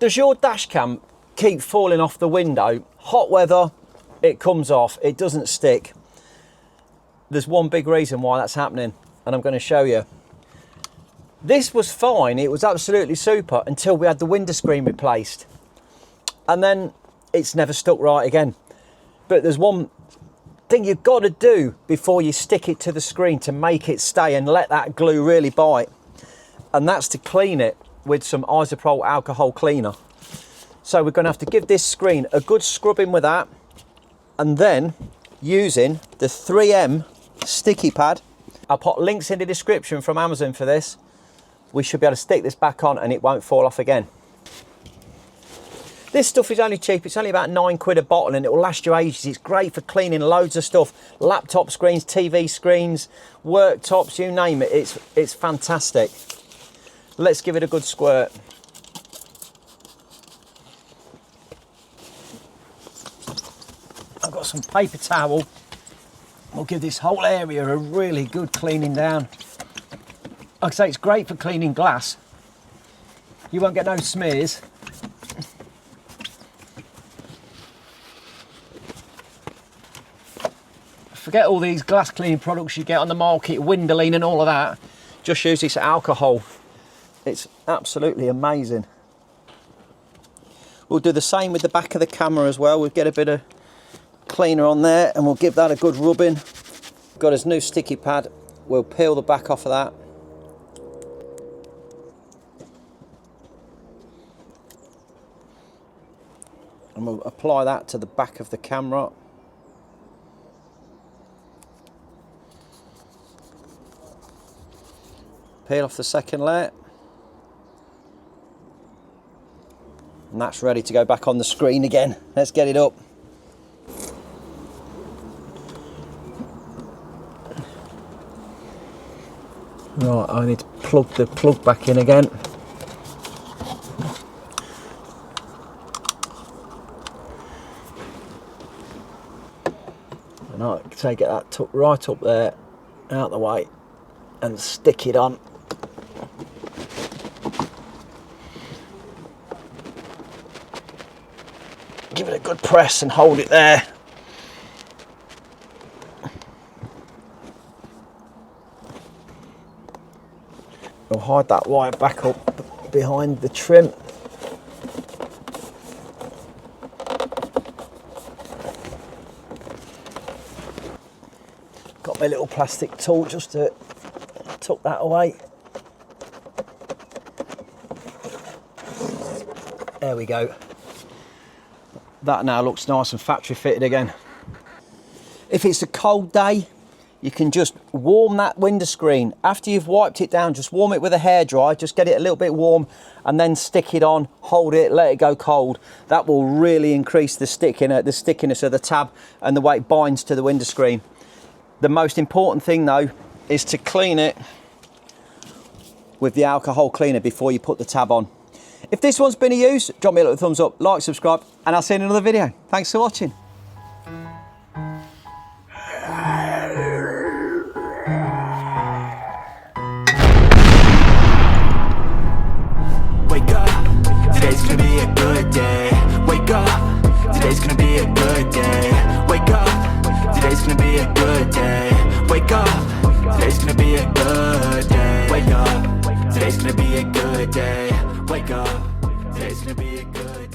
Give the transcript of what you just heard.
Does your dash cam keep falling off the window? Hot weather, it comes off, it doesn't stick. There's one big reason why that's happening, and I'm going to show you. This was fine, it was absolutely super until we had the windscreen replaced. And then it's never stuck right again. But there's one thing you've got to do before you stick it to the screen to make it stay and let that glue really bite. And that's to clean it with some Isopropyl alcohol cleaner. So we're going to have to give this screen a good scrubbing with that, and then using the 3M sticky pad. I'll put links in the description from Amazon for this. We should be able to stick this back on and it won't fall off again. This stuff is only cheap, it's only about £9 a bottle and it will last you ages. It's great for cleaning loads of stuff, laptop screens, TV screens, worktops, you name it, it's fantastic. Let's give it a good squirt. I've got some paper towel. We'll give this whole area a really good cleaning down. Like I say, it's great for cleaning glass. You won't get no smears. Forget all these glass cleaning products you get on the market, Windoline and all of that. Just use this alcohol. It's absolutely amazing. We'll do the same with the back of the camera as well. We'll get a bit of cleaner on there and we'll give that a good rubbing. Got his new sticky pad. We'll peel the back off of that. And we'll apply that to the back of the camera. Peel off the second layer. And that's ready to go back on the screen again. Let's get it up. Right, I need to plug the plug back in again. And I take it that tuck right up there, out the way, and stick it on. Give it a good press and hold it there. We'll hide that wire back up behind the trim. Got my little plastic tool just to tuck that away. There we go. That now looks nice and factory fitted again. If it's a cold day, you can just warm that window screen. After you've wiped it down, just warm it with a hairdryer, just get it a little bit warm and then stick it on, hold it, let it go cold. That will really increase the stickiness of the tab and the way it binds to the window screen. The most important thing though is to clean it with the alcohol cleaner before you put the tab on. If this one's been a use, drop me a little thumbs up, like, subscribe, and I'll see you in another video. Thanks for watching. Wake up, today's gonna be a good day. Wake up, today's gonna be a good day. Wake up, today's gonna be a good day. Wake up, today's gonna be a good day. Wake up, today's gonna be a good day. Wake up, today's gonna be a good day.